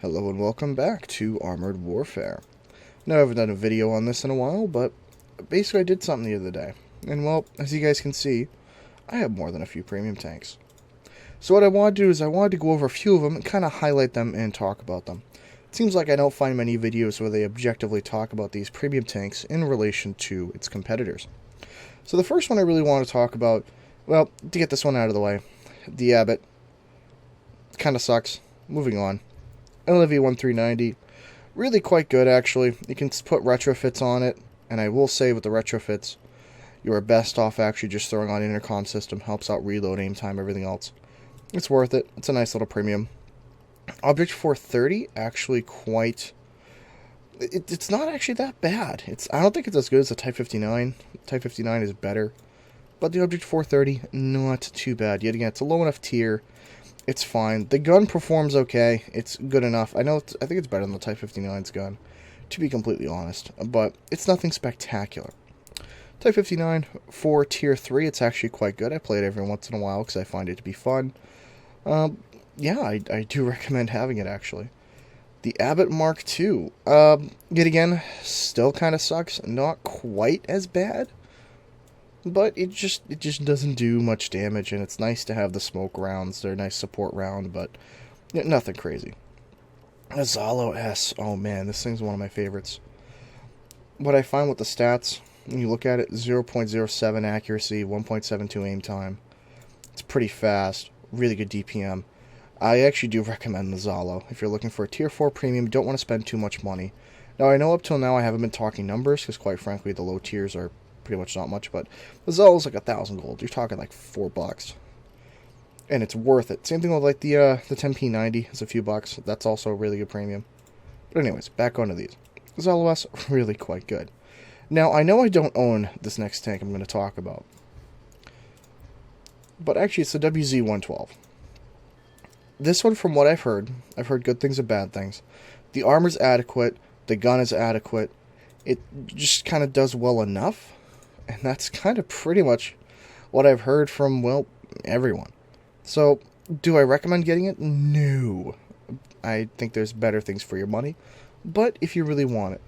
Hello and welcome back to Armored Warfare. Now, I haven't done a video on this in a while, but basically I did something the other day. And well, as you guys can see, I have more than a few premium tanks. So what I wanted to do is I wanted to go over a few of them and kind of highlight them and talk about them. It seems like I don't find many videos where they objectively talk about these premium tanks in relation to its competitors. So the first one I really want to talk about, well, to get this one out of the way, the Abbott. Kind of sucks. Moving on. LV 1390, really quite good actually. You can put retrofits on it, and I will say with the retrofits, you are best off actually just throwing on an intercom system. Helps out reload, aim time, everything else. It's worth it. It's a nice little premium. Object 430, actually quite... It's not actually that bad. I don't think it's as good as the Type 59. Type 59 is better. But the Object 430, not too bad. Yet again, it's a low enough tier. It's fine. The gun performs okay. It's good enough. I think it's better than the Type 59's gun, to be completely honest. But it's nothing spectacular. Type 59 for Tier 3, it's actually quite good. I play it every once in a while because I find it to be fun. Yeah, I do recommend having it, actually. The Abbott Mark II. Yet again, still kind of sucks. Not quite as bad. But it just doesn't do much damage, and it's nice to have the smoke rounds. They're a nice support round, but nothing crazy. A Zalo S. Oh man, this thing's one of my favorites. What I find with the stats, when you look at it, 0.07 accuracy, 1.72 aim time. It's pretty fast. Really good DPM. I actually do recommend the Zalo. If you're looking for a Tier 4 premium, don't want to spend too much money. Now, I know up till now I haven't been talking numbers, because quite frankly, the low tiers are pretty much not much, but the Zalo's like 1,000 gold. You're talking like $4. And it's worth it. Same thing with like the 10p90 is a few bucks. That's also a really good premium. But anyways, back onto these. Zalo S, really quite good. Now, I know I don't own this next tank I'm going to talk about. But actually, it's the WZ-112. This one, from what I've heard good things and bad things. The armor's adequate. The gun is adequate. It just kind of does well enough. And that's kind of pretty much what I've heard from, well, everyone. So, do I recommend getting it? No. I think there's better things for your money. But if you really want it,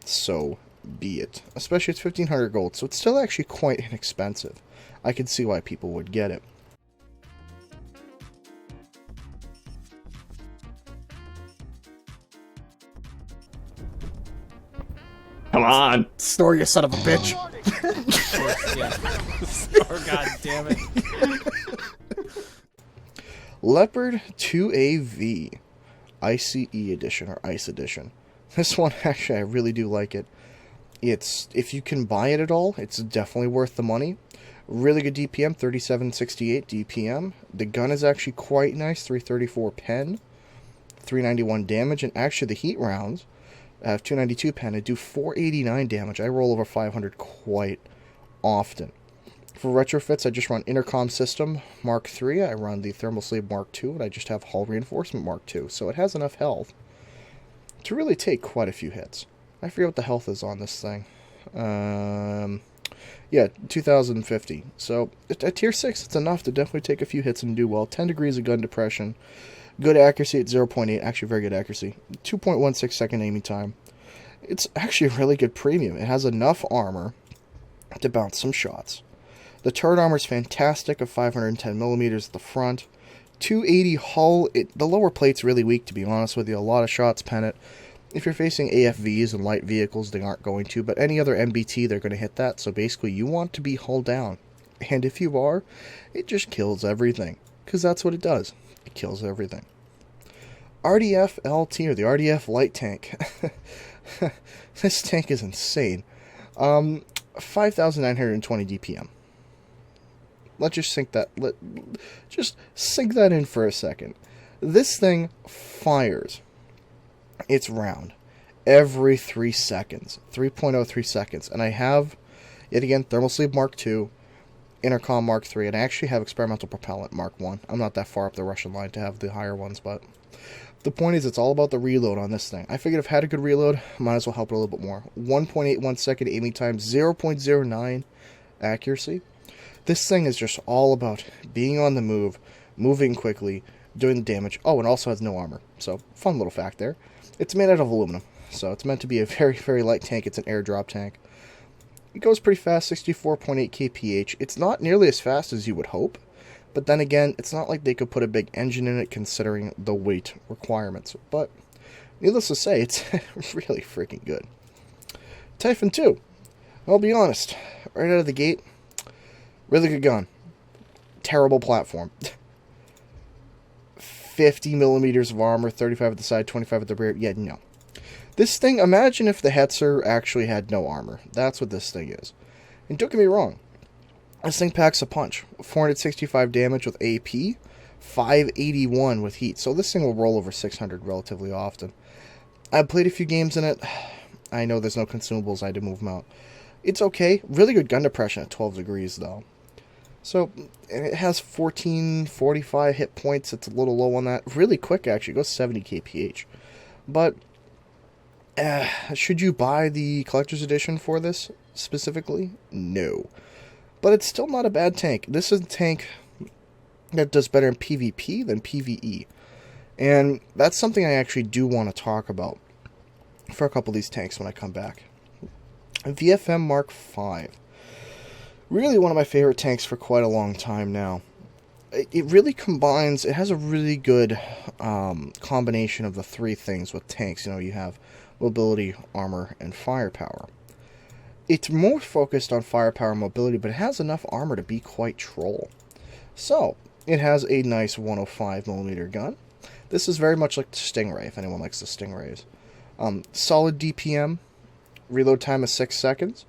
so be it. Especially it's 1,500 gold, so it's still actually quite inexpensive. I can see why people would get it. Come on. Store, you son of a bitch. Store, god damn it. Leopard 2AV. ICE edition, or ICE edition. This one, actually, I really do like it. If you can buy it at all, it's definitely worth the money. Really good DPM, 3768 DPM. The gun is actually quite nice, 334 pen, 391 damage, and actually the heat rounds, I have 292 pen, I do 489 damage. I roll over 500 quite often. For retrofits, I just run Intercom System Mark III, I run the Thermal Sleeve Mark II, and I just have Hull Reinforcement Mark II. So it has enough health to really take quite a few hits. I forget what the health is on this thing. Yeah, 2050. So at Tier 6, it's enough to definitely take a few hits and do well. 10 degrees of gun depression. Good accuracy at 0.8, actually very good accuracy. 2.16 second aiming time. It's actually a really good premium. It has enough armor to bounce some shots. The turret armor is fantastic, of 510 millimeters at the front. 280 hull. The lower plate's really weak, to be honest with you. A lot of shots pen it. If you're facing AFVs and light vehicles, they aren't going to, but any other MBT, they're going to hit that. So basically, you want to be hull down. And if you are, it just kills everything. Because that's what it does. It kills everything. Rdf LT, or the Rdf Light Tank. This tank is insane. 5,920 DPM. Let's just sink that. Just sink that in for a second. This thing fires its round every 3 seconds. 3.03 seconds. And I have, yet again, Thermal Sleeve Mark II, Intercom Mark III, and I actually have Experimental Propellant Mark I. I'm not that far up the Russian line to have the higher ones, but the point is, it's all about the reload on this thing. I figured if I had a good reload, might as well help it a little bit more. 1.81 second aiming time, 0.09 accuracy. This thing is just all about being on the move, moving quickly, doing the damage. Oh, and also has no armor. So, fun little fact there. It's made out of aluminum. So, it's meant to be a very, very light tank. It's an airdrop tank. It goes pretty fast, 64.8 kph. It's not nearly as fast as you would hope. But then again, it's not like they could put a big engine in it considering the weight requirements. But, needless to say, it's really freaking good. Typhon 2. I'll be honest. Right out of the gate, really good gun. Terrible platform. 50 millimeters of armor, 35 at the side, 25 at the rear. Yeah, no. This thing, imagine if the Hetzer actually had no armor. That's what this thing is. And don't get me wrong. This thing packs a punch. 465 damage with AP, 581 with heat. So this thing will roll over 600 relatively often. I've played a few games in it. I know there's no consumables. I had to move them out. It's okay. Really good gun depression at 12 degrees, though. So, it has 1445 hit points. It's a little low on that. Really quick, actually. It goes 70 kph. But, should you buy the collector's edition for this, specifically? No. But it's still not a bad tank. This is a tank that does better in PvP than PvE. And that's something I actually do want to talk about for a couple of these tanks when I come back. VFM Mark V. Really one of my favorite tanks for quite a long time now. It really combines, it has a really good combination of the three things with tanks. You know, you have mobility, armor, and firepower. It's more focused on firepower and mobility, but it has enough armor to be quite troll. So, it has a nice 105mm gun. This is very much like the Stingray, if anyone likes the Stingrays. Solid DPM, reload time is 6 seconds.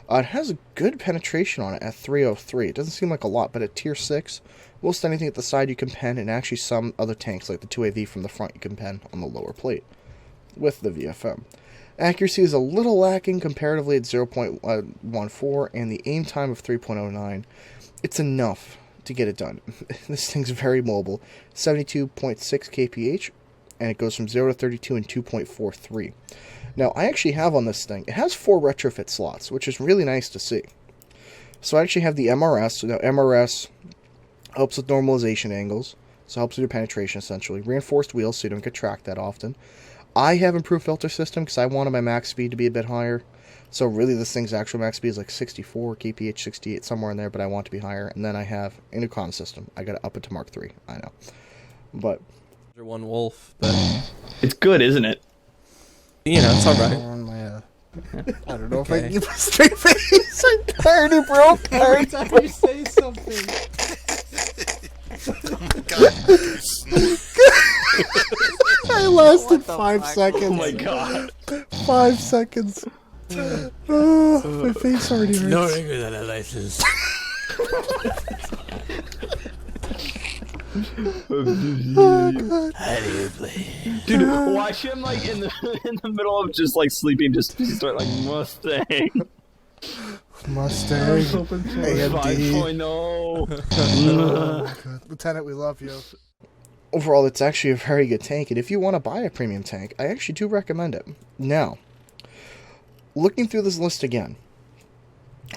It has a good penetration on it at 303. It doesn't seem like a lot, but at tier 6, most anything at the side you can pen, and actually some other tanks like the 2AV from the front you can pen on the lower plate with the VFM. Accuracy is a little lacking comparatively at 0.14, and the aim time of 3.09. It's enough to get it done. This thing's very mobile. 72.6 kph, and it goes from 0 to 32 in 2.43. Now, I actually have on this thing, it has 4 retrofit slots, which is really nice to see. So I actually have the MRS. So now MRS helps with normalization angles, so helps with your penetration essentially. Reinforced wheels, so you don't get tracked that often. I have improved filter system because I wanted my max speed to be a bit higher. So really this thing's actual max speed is like 64 kph, 68, somewhere in there, but I want it to be higher. And then I have a new comm system. I got to up it to Mark III, I know. But One wolf, but It's good, isn't it? you know, it's alright. I don't know if I can keep a straight face. I already broke. Every time you say something. Oh my god. I lasted What the 5 fuck? seconds. Oh my god. 5 seconds. Oh, my face already hurts. No longer than a license. Oh, God. How do you play? Dude, watch him like in the middle of just like sleeping, just start like Mustang. Mustang. AMD. 5.0. Oh, God. Lieutenant, we love you. Overall, it's actually a very good tank, and if you want to buy a premium tank, I actually do recommend it. Now, looking through this list again,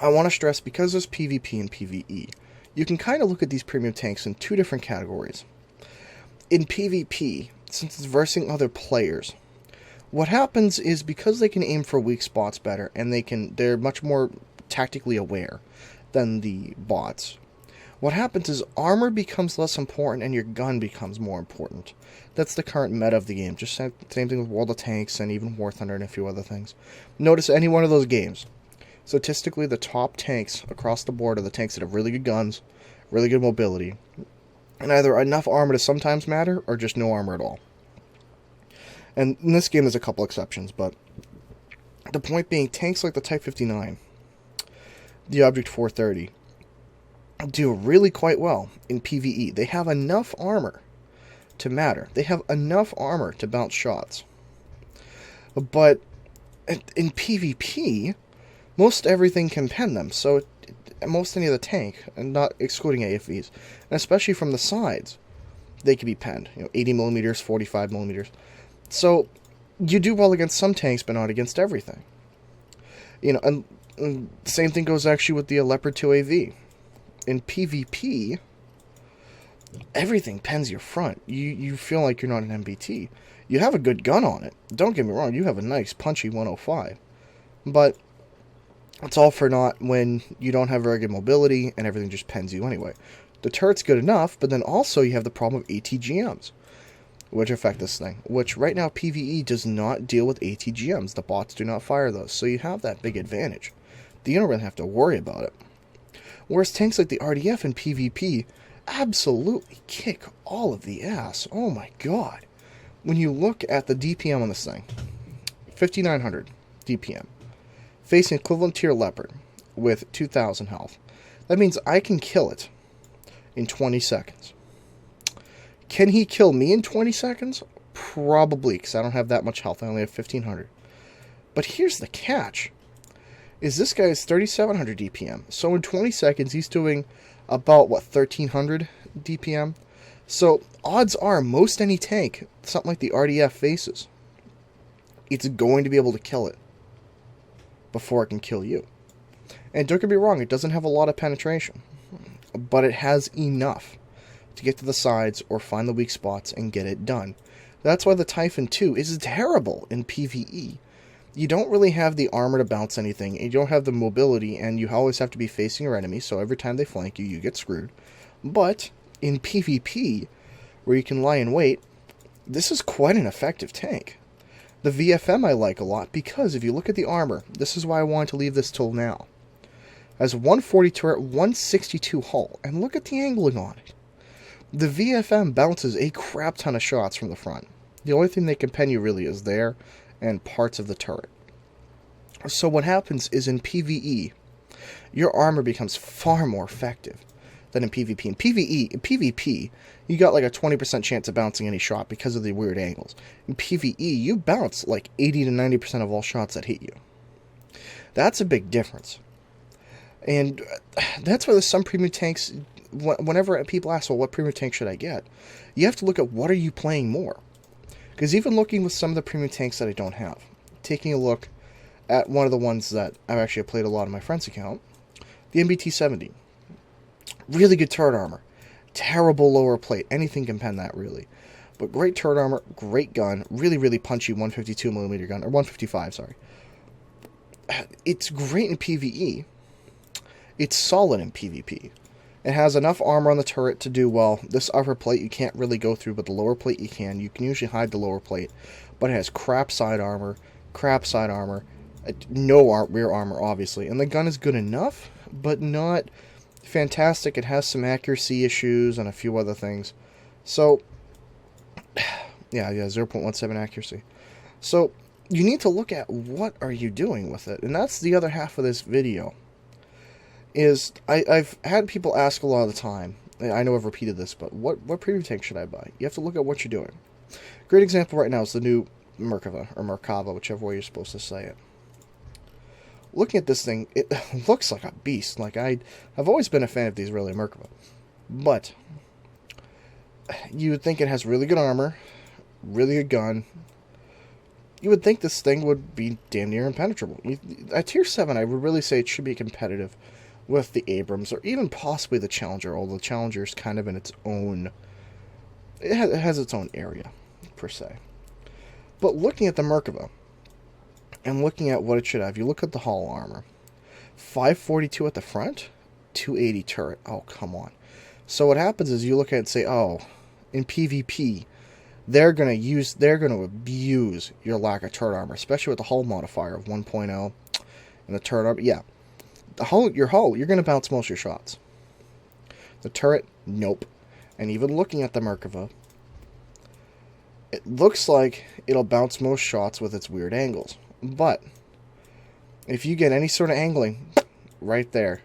I want to stress, because there's PvP and PvE, you can kind of look at these premium tanks in 2 different categories. In PvP, since it's versing other players, what happens is because they can aim for weak spots better, and they're much more tactically aware than the bots. What happens is armor becomes less important and your gun becomes more important. That's the current meta of the game. Just same thing with World of Tanks and even War Thunder and a few other things. Notice any one of those games. Statistically, the top tanks across the board are the tanks that have really good guns, really good mobility, and either enough armor to sometimes matter or just no armor at all. And in this game, there's a couple exceptions, but the point being, tanks like the Type 59, the Object 430, do really quite well in PvE. They have enough armor to matter. They have enough armor to bounce shots. But in PvP, most everything can pen them. So most any of the tank, and not excluding AFVs, and especially from the sides, they can be penned. 80mm, 45mm. So you do well against some tanks, but not against everything. And same thing goes actually with the Leopard 2AV. In PvP, everything pens your front. You feel like you're not an MBT. You have a good gun on it. Don't get me wrong, you have a nice punchy 105. But it's all for naught when you don't have very good mobility and everything just pens you anyway. The turret's good enough, but then also you have the problem of ATGMs, which affect this thing. Which right now PvE does not deal with ATGMs. The bots do not fire those, so you have that big advantage. You don't really have to worry about it. Whereas tanks like the RDF in PvP absolutely kick all of the ass. Oh my god. When you look at the DPM on this thing, 5,900 DPM, facing equivalent to your Leopard with 2,000 health. That means I can kill it in 20 seconds. Can he kill me in 20 seconds? Probably, because I don't have that much health. I only have 1,500. But here's the catch. Is this guy is 3,700 DPM. So in 20 seconds, he's doing about, what, 1,300 DPM? So odds are, most any tank, something like the RDF faces, it's going to be able to kill it before it can kill you. And don't get me wrong, it doesn't have a lot of penetration, but it has enough to get to the sides or find the weak spots and get it done. That's why the Typhon 2 is terrible in PvE. You don't really have the armor to bounce anything, and you don't have the mobility, and you always have to be facing your enemy, so every time they flank you, you get screwed. But in PvP, where you can lie in wait, this is quite an effective tank. The VFM I like a lot, because if you look at the armor, this is why I wanted to leave this till now. Has 140 turret, 162 hull, and look at the angling on it. The VFM bounces a crap ton of shots from the front. The only thing they can pen you really is there, and parts of the turret. So what happens is in PvE, your armor becomes far more effective than in PvP. In PvP, you got like a 20% chance of bouncing any shot because of the weird angles. In PvE, you bounce like 80 to 90% of all shots that hit you. That's a big difference. And that's why there's some premium tanks, whenever people ask, well, what premium tank should I get? You have to look at what are you playing more. Because even looking with some of the premium tanks that I don't have, taking a look at one of the ones that I've actually played a lot on my friend's account, the MBT-70. Really good turret armor. Terrible lower plate. Anything can pen that, really. But great turret armor, great gun, really, really punchy 152mm gun, or 155, sorry. It's great in PvE. It's solid in PvP. It has enough armor on the turret to do, well, this upper plate you can't really go through, but the lower plate you can. You can usually hide the lower plate. But it has crap side armor, no rear armor, obviously. And the gun is good enough, but not fantastic. It has some accuracy issues and a few other things. So, yeah, 0.17 accuracy. So, you need to look at what are you doing with it. And that's the other half of this video. Is I've had people ask a lot of the time, I know I've repeated this, but what premium tank should I buy? You have to look at what you're doing. Great example right now is the new Merkava, or Merkava, whichever way you're supposed to say it. Looking at this thing, it looks like a beast. Like I've always been a fan of these really Merkava. But you would think it has really good armor, really good gun. You would think this thing would be damn near impenetrable. At tier 7, I would really say it should be competitive with the Abrams, or even possibly the Challenger, although the Challenger is kind of in its own... It has its own area, per se. But looking at the Merkava, and looking at what it should have, you look at the hull armor. 542 at the front, 280 turret. Oh, come on. So what happens is you look at it and say, oh, in PvP, they're going to abuse your lack of turret armor, especially with the hull modifier of 1.0 and the turret armor. Yeah. Your hull, you're going to bounce most of your shots. The turret, nope. And even looking at the Merkava, it looks like it'll bounce most shots with its weird angles. But if you get any sort of angling, right there,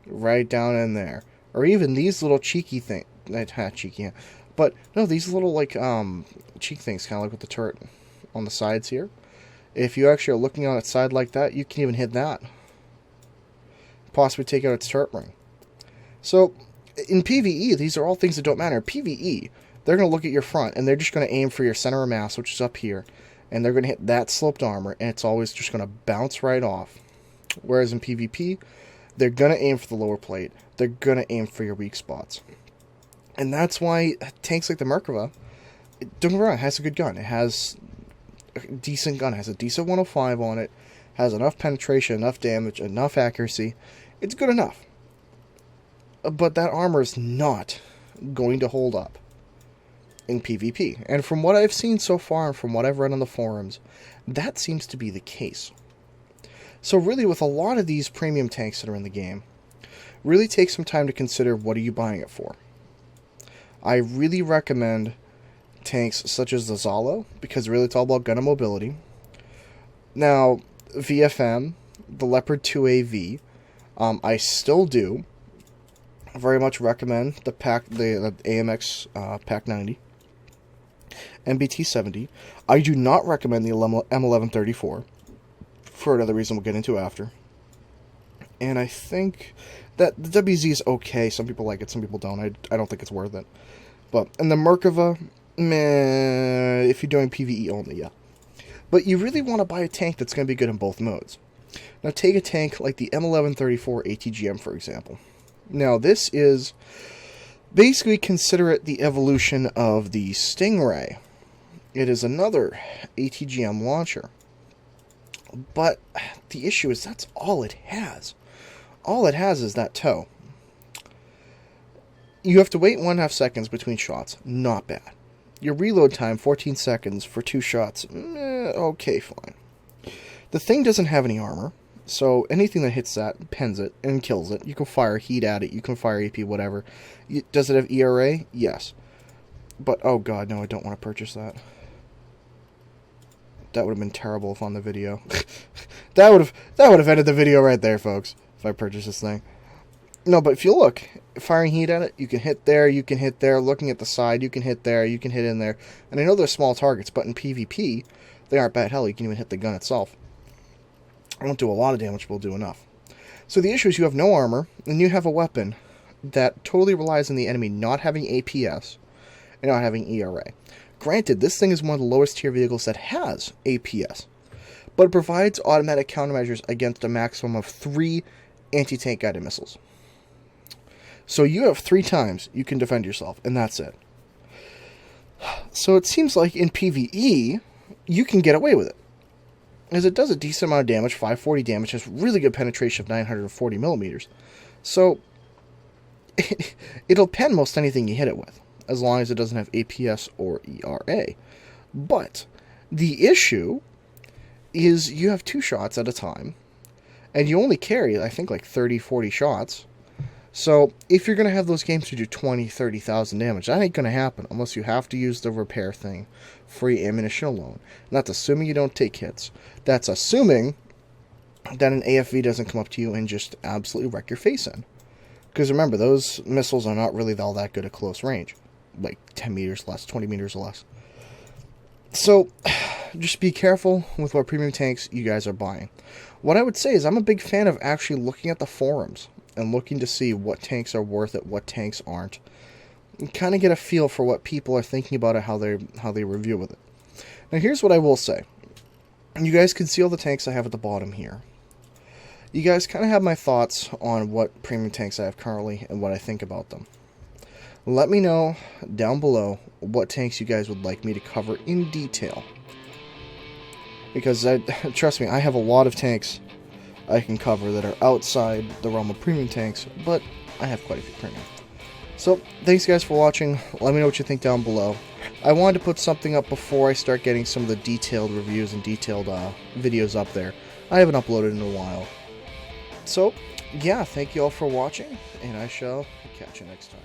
right down in there, or even these little cheeky things, not cheeky, yeah, but no, these little like cheek things, kind of like with the turret on the sides here. If you actually are looking on its side like that, you can even hit that. Possibly take out its turret ring. So, in PvE, these are all things that don't matter. PvE, they're going to look at your front, and they're just going to aim for your center of mass, which is up here, and they're going to hit that sloped armor, and it's always just going to bounce right off. Whereas in PvP, they're going to aim for the lower plate. They're going to aim for your weak spots. And that's why tanks like the Merkava, don't get me wrong, it has a good gun. It has a decent gun. It has a decent 105 on it. Has enough penetration, enough damage, enough accuracy. It's good enough. But that armor is not going to hold up in PvP. And from what I've seen so far and from what I've read on the forums, that seems to be the case. So really, with a lot of these premium tanks that are in the game, really take some time to consider what are you buying it for. I really recommend tanks such as the Zalo, because really it's all about gun and mobility. Now, VFM, the Leopard 2AV, I still do very much recommend the AMX Pack 90, MBT 70. I do not recommend the M1134 for another reason we'll get into after. And I think that the WZ is okay. Some people like it, some people don't. I don't think it's worth it. But, and the Merkava, meh, if you're doing PvE only, yeah. But you really want to buy a tank that's going to be good in both modes. Now take a tank like the M1134 ATGM, for example. Now this is, basically consider it the evolution of the Stingray. It is another ATGM launcher. But the issue is that's all it has. All it has is that toe. You have to wait 1.5 seconds between shots. Not bad. Your reload time, 14 seconds for 2 shots. Okay, fine. The thing doesn't have any armor, so anything that hits that pens it and kills it. You can fire heat at it. You can fire AP, whatever. Does it have ERA? Yes. But, oh god, no, I don't want to purchase that. That would have been terrible if on the video. that would have ended the video right there, folks, if I purchased this thing. No, but if you look, firing heat at it, you can hit there, you can hit there. Looking at the side, you can hit there, you can hit in there. And I know they're small targets, but in PvP, they aren't bad. Hell, you can even hit the gun itself. It won't do a lot of damage, but will do enough. So the issue is you have no armor, and you have a weapon that totally relies on the enemy not having APS and not having ERA. Granted, this thing is one of the lowest tier vehicles that has APS, but it provides automatic countermeasures against a maximum of 3 anti-tank guided missiles. So you have 3 times you can defend yourself, and that's it. So it seems like in PvE, you can get away with it, as it does a decent amount of damage, 540 damage, has really good penetration of 940 millimeters. So it'll pen most anything you hit it with, as long as it doesn't have APS or ERA. But the issue is you have 2 shots at a time, and you only carry, I think, like 30, 40 shots. So if you're going to have those games to do 20, 30,000 damage, that ain't going to happen unless you have to use the repair thing, free ammunition alone. And that's assuming you don't take hits. That's assuming that an AFV doesn't come up to you and just absolutely wreck your face in. Because remember, those missiles are not really all that good at close range. Like 10 meters less, 20 meters or less. So, just be careful with what premium tanks you guys are buying. What I would say is I'm a big fan of actually looking at the forums and looking to see what tanks are worth it, what tanks aren't. And kind of get a feel for what people are thinking about it, how they review with it. Now here's what I will say. You guys can see all the tanks I have at the bottom here. You guys kind of have my thoughts on what premium tanks I have currently and what I think about them. Let me know down below what tanks you guys would like me to cover in detail. Because, trust me, I have a lot of tanks I can cover that are outside the realm of premium tanks, but I have quite a few premium. So, thanks guys for watching. Let me know what you think down below. I wanted to put something up before I start getting some of the detailed reviews and detailed videos up there. I haven't uploaded in a while. So, yeah, thank you all for watching, and I shall catch you next time.